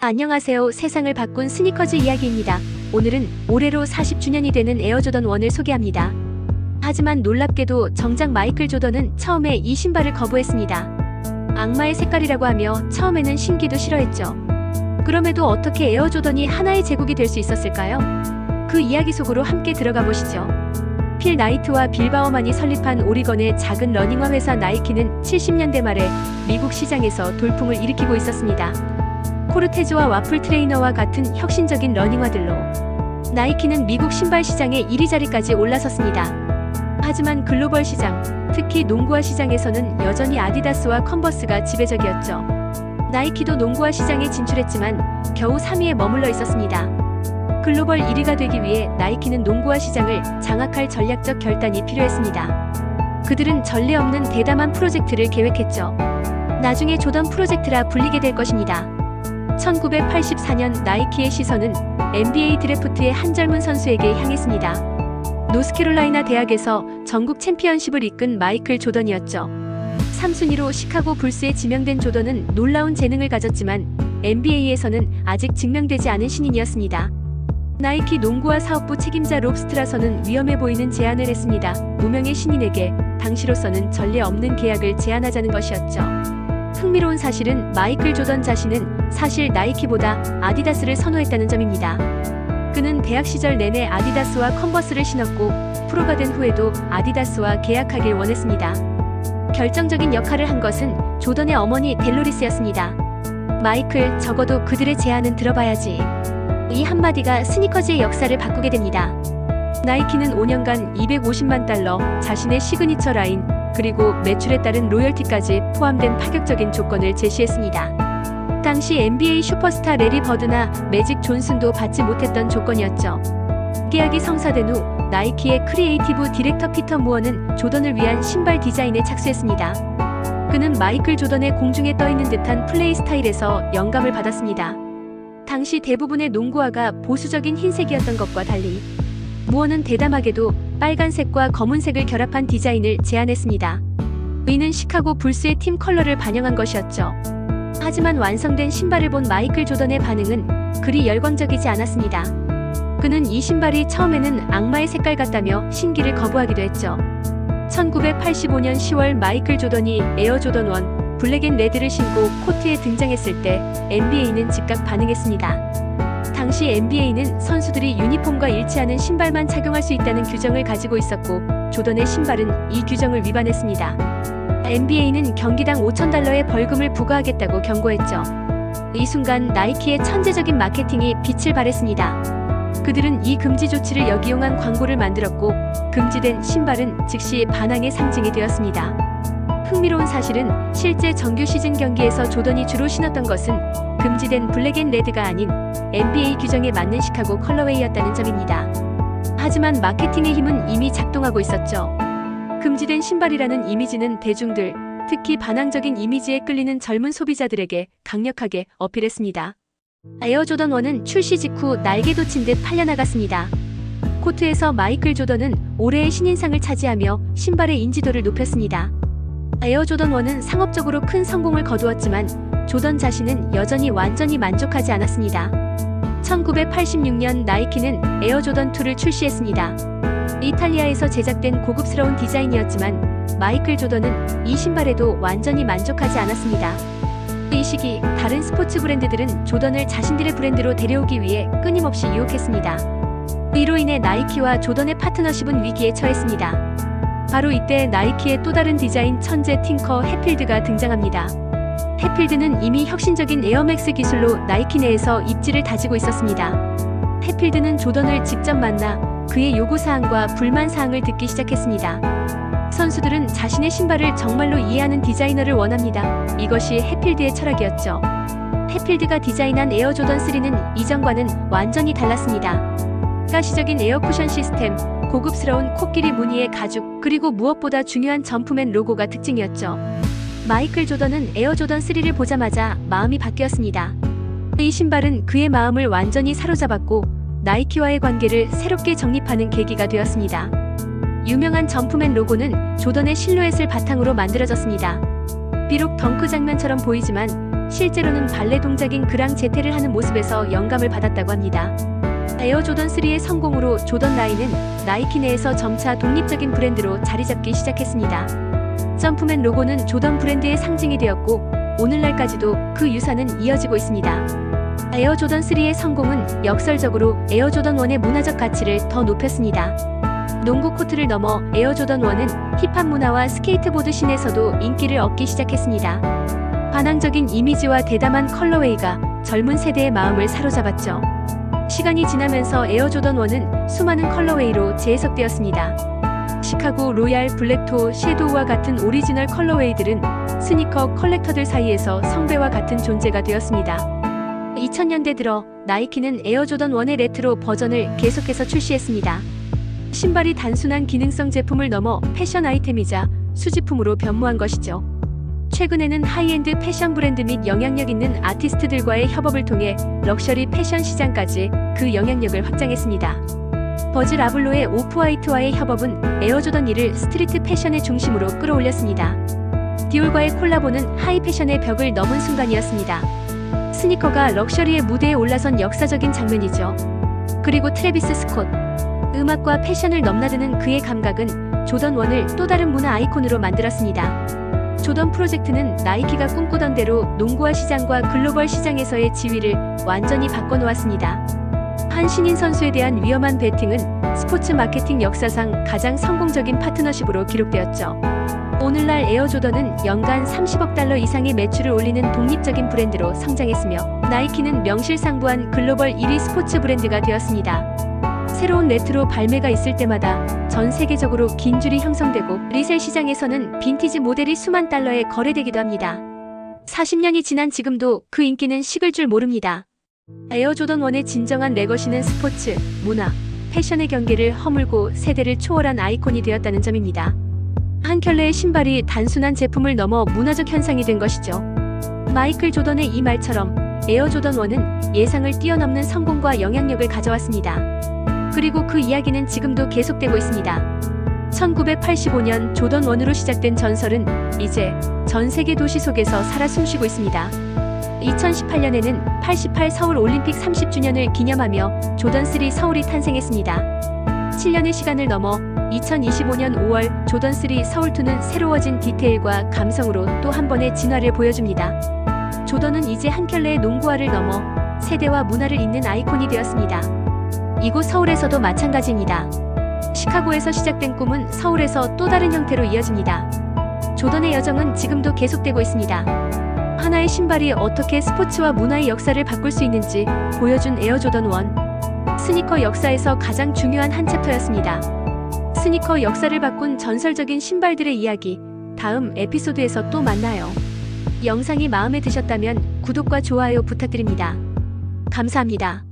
안녕하세요. 세상을 바꾼 스니커즈 이야기입니다. 오늘은 올해로 40주년이 되는 에어조던 1을 소개합니다. 하지만 놀랍게도 정작 마이클 조던은 처음에 이 신발을 거부했습니다. 악마의 색깔이라고 하며 처음에는 신기도 싫어했죠. 그럼에도 어떻게 에어조던이 하나의 제국이 될 수 있었을까요? 그 이야기 속으로 함께 들어가 보시죠. 필 나이트와 빌 바우만이 설립한 오리건의 작은 러닝화 회사 나이키는 70년대 말에 미국 시장에서 돌풍을 일으키고 있었습니다. 코르테즈와 와플 트레이너와 같은 혁신적인 러닝화들로 나이키는 미국 신발 시장의 1위 자리까지 올라섰습니다. 하지만 글로벌 시장, 특히 농구화 시장에서는 여전히 아디다스와 컨버스가 지배적이었죠. 나이키도 농구화 시장에 진출했지만 겨우 3위에 머물러 있었습니다. 글로벌 1위가 되기 위해 나이키는 농구화 시장을 장악할 전략적 결단이 필요했습니다. 그들은 전례 없는 대담한 프로젝트를 계획했죠. 나중에 조던 프로젝트라 불리게 될 것입니다. 1984년 나이키의 시선은 NBA 드래프트의 한 젊은 선수에게 향했습니다. 노스캐롤라이나 대학에서 전국 챔피언십을 이끈 마이클 조던이었죠. 3순위로 시카고 불스에 지명된 조던은 놀라운 재능을 가졌지만 NBA에서는 아직 증명되지 않은 신인이었습니다. 나이키 농구화 사업부 책임자 롭 스트라서는 위험해 보이는 제안을 했습니다. 무명의 신인에게 당시로서는 전례 없는 계약을 제안하자는 것이었죠. 흥미로운 사실은 마이클 조던 자신은 사실 나이키보다 아디다스를 선호했다는 점입니다. 그는 대학 시절 내내 아디다스와 컨버스를 신었고 프로가 된 후에도 아디다스와 계약하길 원했습니다. 결정적인 역할을 한 것은 조던의 어머니 델로리스였습니다. 마이클, 적어도 그들의 제안은 들어봐야지. 이 한마디가 스니커즈의 역사를 바꾸게 됩니다. 나이키는 5년간 250만 달러, 자신의 시그니처 라인, 그리고 매출에 따른 로열티까지 포함된 파격적인 조건을 제시했습니다. 당시 NBA 슈퍼스타 레리 버드나 매직 존슨도 받지 못했던 조건이었죠. 계약이 성사된 후 나이키의 크리에이티브 디렉터 피터 무어는 조던을 위한 신발 디자인에 착수했습니다. 그는 마이클 조던의 공중에 떠있는 듯한 플레이 스타일에서 영감을 받았습니다. 당시 대부분의 농구화가 보수적인 흰색이었던 것과 달리 무어는 대담하게도 빨간색과 검은색을 결합한 디자인을 제안했습니다. 이는 시카고 불스의 팀 컬러를 반영한 것이었죠. 하지만 완성된 신발을 본 마이클 조던의 반응은 그리 열광적이지 않았습니다. 그는 이 신발이 처음에는 악마의 색깔 같다며 신기를 거부하기도 했죠. 1985년 10월 마이클 조던이 에어 조던 1 블랙 앤 레드를 신고 코트에 등장했을 때 NBA는 즉각 반응했습니다. 당시 NBA는 선수들이 유니폼과 일치하는 신발만 착용할 수 있다는 규정을 가지고 있었고 조던의 신발은 이 규정을 위반했습니다. NBA는 경기당 $5,000의 벌금을 부과하겠다고 경고했죠. 이 순간 나이키의 천재적인 마케팅이 빛을 발했습니다. 그들은 이 금지 조치를 역이용한 광고를 만들었고 금지된 신발은 즉시 반항의 상징이 되었습니다. 흥미로운 사실은 실제 정규 시즌 경기에서 조던이 주로 신었던 것은 금지된 블랙 앤 레드가 아닌 NBA 규정에 맞는 시카고 컬러웨이였다는 점입니다. 하지만 마케팅의 힘은 이미 작동하고 있었죠. 금지된 신발이라는 이미지는 대중들, 특히 반항적인 이미지에 끌리는 젊은 소비자들에게 강력하게 어필했습니다. 에어 조던 1은 출시 직후 날개 돋친 듯 팔려나갔습니다. 코트에서 마이클 조던은 올해의 신인상을 차지하며 신발의 인지도를 높였습니다. 에어 조던 1은 상업적으로 큰 성공을 거두었지만 조던 자신은 여전히 완전히 만족하지 않았습니다. 1986년 나이키는 에어 조던 2를 출시했습니다. 이탈리아에서 제작된 고급스러운 디자인이었지만 마이클 조던은 이 신발에도 완전히 만족하지 않았습니다. 이 시기 다른 스포츠 브랜드들은 조던을 자신들의 브랜드로 데려오기 위해 끊임없이 유혹했습니다. 이로 인해 나이키와 조던의 파트너십은 위기에 처했습니다. 바로 이때 나이키의 또 다른 디자인 천재 팅커 해필드가 등장합니다. 해필드는 이미 혁신적인 에어맥스 기술로 나이키 내에서 입지를 다지고 있었습니다. 해필드는 조던을 직접 만나 그의 요구사항과 불만사항을 듣기 시작했습니다. 선수들은 자신의 신발을 정말로 이해하는 디자이너를 원합니다. 이것이 해필드의 철학이었죠. 해필드가 디자인한 에어 조던 3는 이전과는 완전히 달랐습니다. 가시적인 에어 쿠션 시스템, 고급스러운 코끼리 무늬의 가죽, 그리고 무엇보다 중요한 점프맨 로고가 특징이었죠. 마이클 조던은 에어 조던 3를 보자마자 마음이 바뀌었습니다. 이 신발은 그의 마음을 완전히 사로잡았고 나이키와의 관계를 새롭게 정립하는 계기가 되었습니다. 유명한 점프맨 로고는 조던의 실루엣을 바탕으로 만들어졌습니다. 비록 덩크 장면처럼 보이지만 실제로는 발레 동작인 그랑 제테를 하는 모습에서 영감을 받았다고 합니다. 에어 조던 3의 성공으로 조던 9은 나이키 내에서 점차 독립적인 브랜드로 자리잡기 시작했습니다. 점프맨 로고는 조던 브랜드의 상징이 되었고 오늘날까지도 그 유산은 이어지고 있습니다. 에어 조던 3의 성공은 역설적으로 에어 조던 1의 문화적 가치를 더 높였습니다. 농구 코트를 넘어 에어 조던 1은 힙합 문화와 스케이트보드 씬에서도 인기를 얻기 시작했습니다. 반항적인 이미지와 대담한 컬러웨이가 젊은 세대의 마음을 사로잡았죠. 시간이 지나면서 에어 조던 1은 수많은 컬러웨이로 재해석되었습니다. 시카고 로얄 블랙토 섀도우와 같은 오리지널 컬러웨이들은 스니커 컬렉터들 사이에서 성배와 같은 존재가 되었습니다. 2000년대 들어 나이키는 에어 조던 1의 레트로 버전을 계속해서 출시했습니다. 신발이 단순한 기능성 제품을 넘어 패션 아이템이자 수집품으로 변모한 것이죠. 최근에는 하이엔드 패션 브랜드 및 영향력 있는 아티스트들과의 협업을 통해 럭셔리 패션 시장까지 그 영향력을 확장했습니다. 버질 아블로의 오프화이트와의 협업은 에어 조던 1을 스트리트 패션의 중심으로 끌어올렸습니다. 디올과의 콜라보는 하이 패션의 벽을 넘은 순간이었습니다. 스니커가 럭셔리의 무대에 올라선 역사적인 장면이죠. 그리고 트래비스 스콧. 음악과 패션을 넘나드는 그의 감각은 조던 1을 또 다른 문화 아이콘으로 만들었습니다. 조던 프로젝트는 나이키가 꿈꾸던 대로 농구화 시장과 글로벌 시장에서의 지위를 완전히 바꿔놓았습니다. 한 신인 선수에 대한 위험한 베팅은 스포츠 마케팅 역사상 가장 성공적인 파트너십으로 기록되었죠. 오늘날 에어 조던은 연간 30억 달러 이상의 매출을 올리는 독립적인 브랜드로 성장했으며 나이키는 명실상부한 글로벌 1위 스포츠 브랜드가 되었습니다. 새로운 레트로 발매가 있을 때마다 전 세계적으로 긴 줄이 형성되고 리셀 시장에서는 빈티지 모델이 수만 달러에 거래되기도 합니다. 40년이 지난 지금도 그 인기는 식을 줄 모릅니다. 에어 조던 1의 진정한 레거시는 스포츠, 문화, 패션의 경계를 허물고 세대를 초월한 아이콘이 되었다는 점입니다. 한 켤레의 신발이 단순한 제품을 넘어 문화적 현상이 된 것이죠. 마이클 조던의 이 말처럼 에어 조던 1은 예상을 뛰어넘는 성공과 영향력을 가져왔습니다. 그리고 그 이야기는 지금도 계속되고 있습니다. 1985년 조던 1으로 시작된 전설은 이제 전 세계 도시 속에서 살아 숨쉬고 있습니다. 2018년에는 88 서울 올림픽 30주년을 기념하며 조던 3 서울이 탄생했습니다. 7년의 시간을 넘어 2025년 5월 조던 3 서울2는 새로워진 디테일과 감성으로 또 한 번의 진화를 보여줍니다. 조던은 이제 한 켤레의 농구화를 넘어 세대와 문화를 잇는 아이콘이 되었습니다. 이곳 서울에서도 마찬가지입니다. 시카고에서 시작된 꿈은 서울에서 또 다른 형태로 이어집니다. 조던의 여정은 지금도 계속되고 있습니다. 하나의 신발이 어떻게 스포츠와 문화의 역사를 바꿀 수 있는지 보여준 에어 조던 1. 스니커 역사에서 가장 중요한 한 챕터였습니다. 스니커 역사를 바꾼 전설적인 신발들의 이야기, 다음 에피소드에서 또 만나요. 영상이 마음에 드셨다면 구독과 좋아요 부탁드립니다. 감사합니다.